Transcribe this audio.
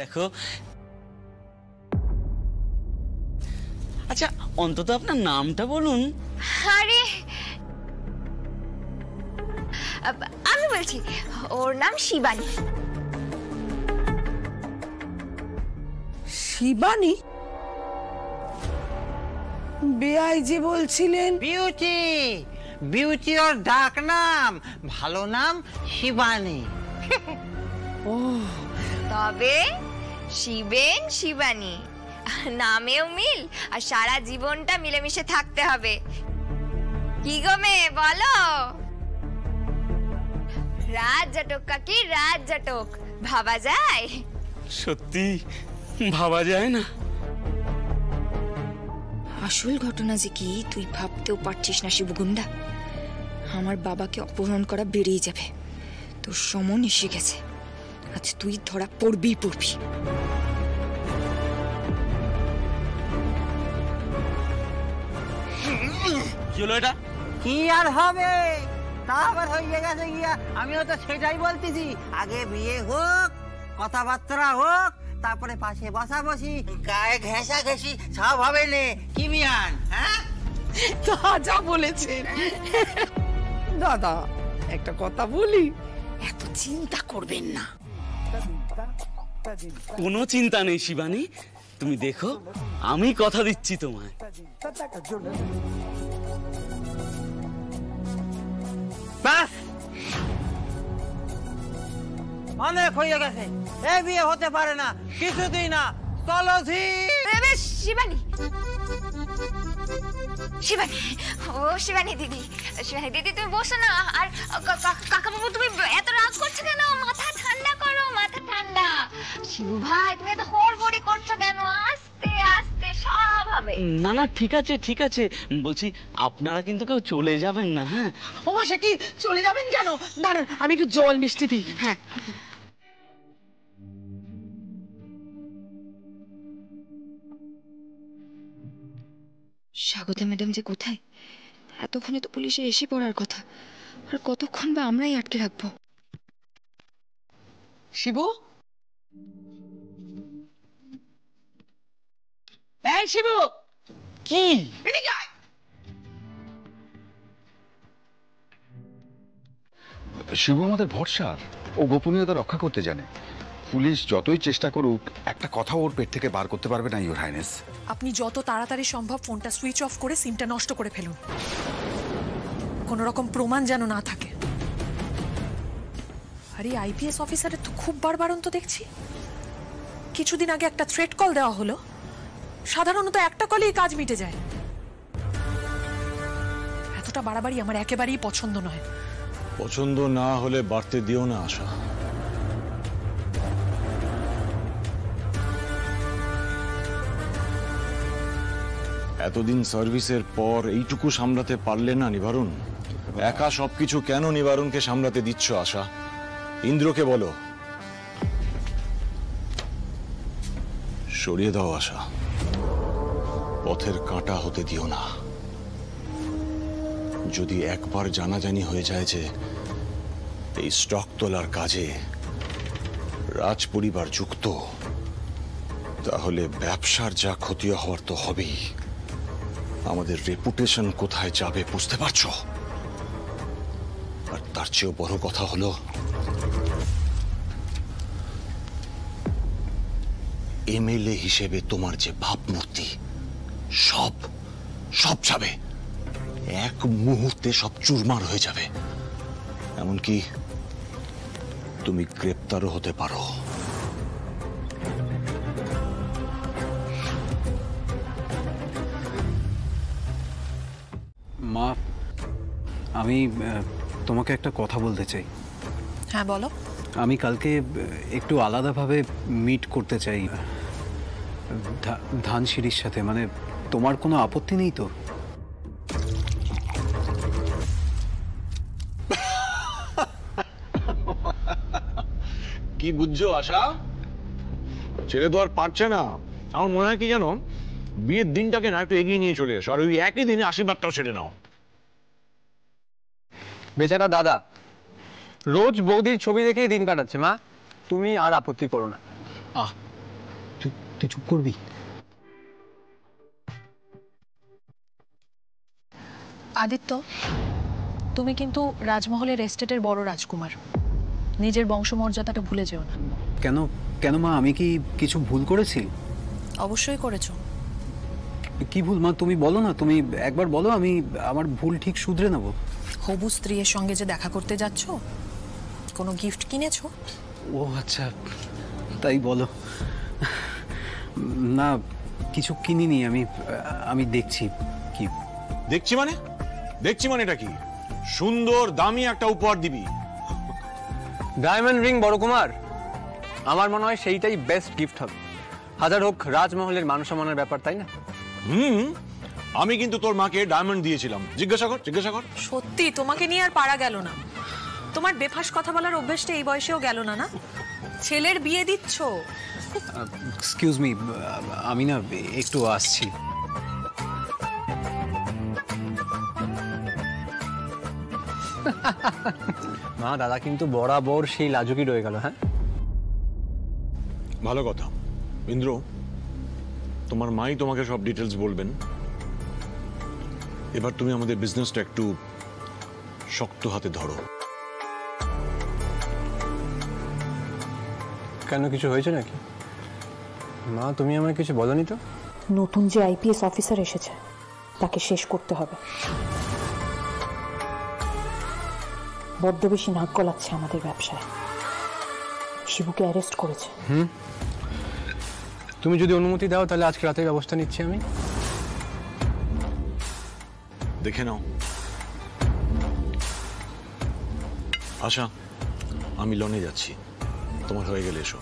দেখো। আচ্ছা, অন্তত আপনার নামটা বলুন। আরে আমি বলছি, ওর নাম শিবানী। শিবানী? বেআই যে বলছিলেন বিউটি, বিউটি ওর ডাক নাম, ভালো নাম শিবানী। তবে শিবেন শিবানী নামেও মিল, আর সারা জীবনটা মিলেমিশে থাকতে হবে। কি গো মেয়ে বলো? রাজ জাটক কাকি, রাজ জাটক ভাবা যায়? সত্যি ভাবা যায় না। আসল ঘটনা যে কি তুই ভাবতেও পারছিস না শিবগুন্ডা। আমার বাবাকে অপহরণ করা বেরিয়ে যাবে, তোর সমন এসে গেছে। আজ তুই ধরা পড়বি। এটা কি আর হবে, তা আবার হয়ে গেছে গিয়া। আমিও তো সেটাই বলতেছি, আগে বিয়ে হোক, কথাবার্তা হোক, তারপরে পাশে বসাবসি, গায়ে ঘেঁষা ঘেঁষি সব হবে নে। কি মিয়ান? হ্যাঁ, যা বলেছেন। দাদা একটা কথা বলি, এত চিন্তা করবেন না। কোনো চিন্তা নেই শিবানী, তুমি দেখো আমি কথা দিচ্ছি তোমায়। বাস অনেক হয়ে গেছে, এই বিয়ে হতে পারে না, কিছুতেই না। চলো শিবানী, শিবানী, ও শিবানী দিদি, শিবানী দিদি তুমি বসো না। আর কাকাবাবু তুমি এত রাগ করছো কেন? মাথা ঠান্ডা করো, মাথা ঠান্ডা। শিবু ভাই তুমি এত হড়বড়ি করছো কেন? আস্তে আস্তে সব হবে। না না, ঠিক আছে ঠিক আছে। বলছি আপনারা কিন্তু কেউ চলে যাবেন না? হ্যাঁ। ও সে কি চলে যাবেন কেন? দাঁড়ান আমি একটু জল মিষ্টি দিই। হ্যাঁ। স্বাগতা ম্যাডাম যে কোথায়? এতক্ষণে তো পুলিশে এসে পড়ার কথা, আর কতক্ষণ বা আমরাই আটকে রাখবো? শিবু, এই শিবু, কি? শিবু আমাদের ভরসা, ও গোপনীয়তা রক্ষা করতে জানে। পুলিশ যতই চেষ্টা করুক, একটা কথা ওর পেট থেকে বার করতে পারবে না ইওর হাইনেস। আপনি যত তাড়াতাড়ি সম্ভব ফোনটা সুইচ অফ করে সিমটা নষ্ট করে ফেলুন, কোনো রকম প্রমাণ যেন না থাকে। আরে আইপিএস অফিসারের তো খুব বাড়বাড়ন্ত দেখছি। কিছুদিন আগে একটা থ্রেট কল দেওয়া হলো, সাধারণত একটা কলেই কাজ মিটে যায়। এতটা বাড়াবাড়ি আমার একেবারেই পছন্দ নয়। পছন্দ না হলে বাড়তে দিও না আশা। এতদিন সার্ভিসের পর এইটুকু সামলাতে পারলে না নিবারণ? একা সবকিছু কেন নিবারণকে সামলাতে দিচ্ছ আশা? ইন্দ্রকে বলো সরিয়ে দাও আশা, পথের কাঁটা হতে দিও না। যদি একবার জানাজানি হয়ে যায় যে এই স্টক তোলার কাজে রাজ পরিবার যুক্ত, তাহলে ব্যবসার যা ক্ষতি হওয়ার তো হবেই। আমাদের রেপুটেশন কোথায় যাবে বুঝতে পারছো? আর তার চেয়েও বড় কথা হলো, এমএলএ হিসেবে তোমার যে ভাবমূর্তি সব সব যাবে, এক মুহূর্তে সব চুরমার হয়ে যাবে। এমনকি তুমি গ্রেপ্তারও হতে পারো। মা, আমি তোমাকে একটা কথা বলতে চাই। হ্যাঁ বলো। আমি কালকে একটু আলাদাভাবে মিট করতে চাই ধানসিঁড়ির সাথে। মানে তোমার কোনো আপত্তি নেই তো? কি বুঝছো আশা? ছেলে তো আর পারছে না। আমার মনে হয় কি জানো, বিয়ের দিনটাকে না একটু এগিয়ে নিয়ে চলে এসো, আর ওই একই দিনে আশীর্বাদটাও ছেড়ে নাও। বেচারা দাদা রোজ বৌদির ছবি দেখেই দিন কাটাচ্ছে। মা তুমি আর আপত্তি করো না। একটু চুপ করবি? আদিত্য, তুমি কিন্তু রাজমহলের এস্টেটের বড় রাজকুমার, নিজের বংশমর্যাদাটা ভুলে যেও না। কেন কেন মা, আমি কি কিছু ভুল করেছি? অবশ্যই করেছো। কি ভুল মা, তুমি বলো না, তুমি একবার বলো, আমি আমার ভুল ঠিক শুধরে নেব। হবু স্ত্রীর সঙ্গে যে দেখা করতে যাচ্ছ, কোনো গিফট কিনেছো? ও আচ্ছা, তাই বলো। না, কিছু কিনিনি, আমি দেখছি। কি দেখছি মানে? দেখছি মানে এটা কি? সুন্দর দামি একটা উপহার দিবি। ডায়মন্ড রিং বড় কুমার, আমার মনে হয় সেইটাই বেস্ট গিফট হবে। হাজার হোক রাজমহলের মান সম্মানের ব্যাপার, তাই না? আমি কিন্তু তোর মাকে ডায়মন্ড দিয়েছিলাম, জিজ্ঞাসা কর। সত্যি তোমাকে নিয়ে আর পারা গেল না। তোমার বেফাস কথা বলার অভ্যেসটা এই বয়সেও গেল না। না, ছেলের বিয়ে দিচ্ছ? এক্সকিউজ মি, আমি না একটু আসছি। মা, দাদা কিন্তু বরাবর সেই লাজুকি রয়ে গেল। হ্যাঁ, ভালো কথা। ইন্দ্র, তোমার মাই তোমাকে সব ডিটেলস বলবেন। এবার তুমি আমাদের বিজনেসটা একটু শক্ত হাতে ধরো। কেন, কিছু হয়েছে নাকি? মা, তুমি আমায় কিছু বলনি তো? নতুন যে আইপিএস অফিসার এসেছে তাকে শেষ করতে হবে। বড্ড বেশি নাক গলাচ্ছে আমাদের ব্যবসায়। শিবুকে অ্যারেস্ট করেছে। তুমি যদি অনুমতি দাও তাহলে আজকে রাতের ব্যবস্থা নিচ্ছি আমি। দেখে নাও। আশা, আমি লনে যাচ্ছি, তোমার হয়ে গেলে এসো।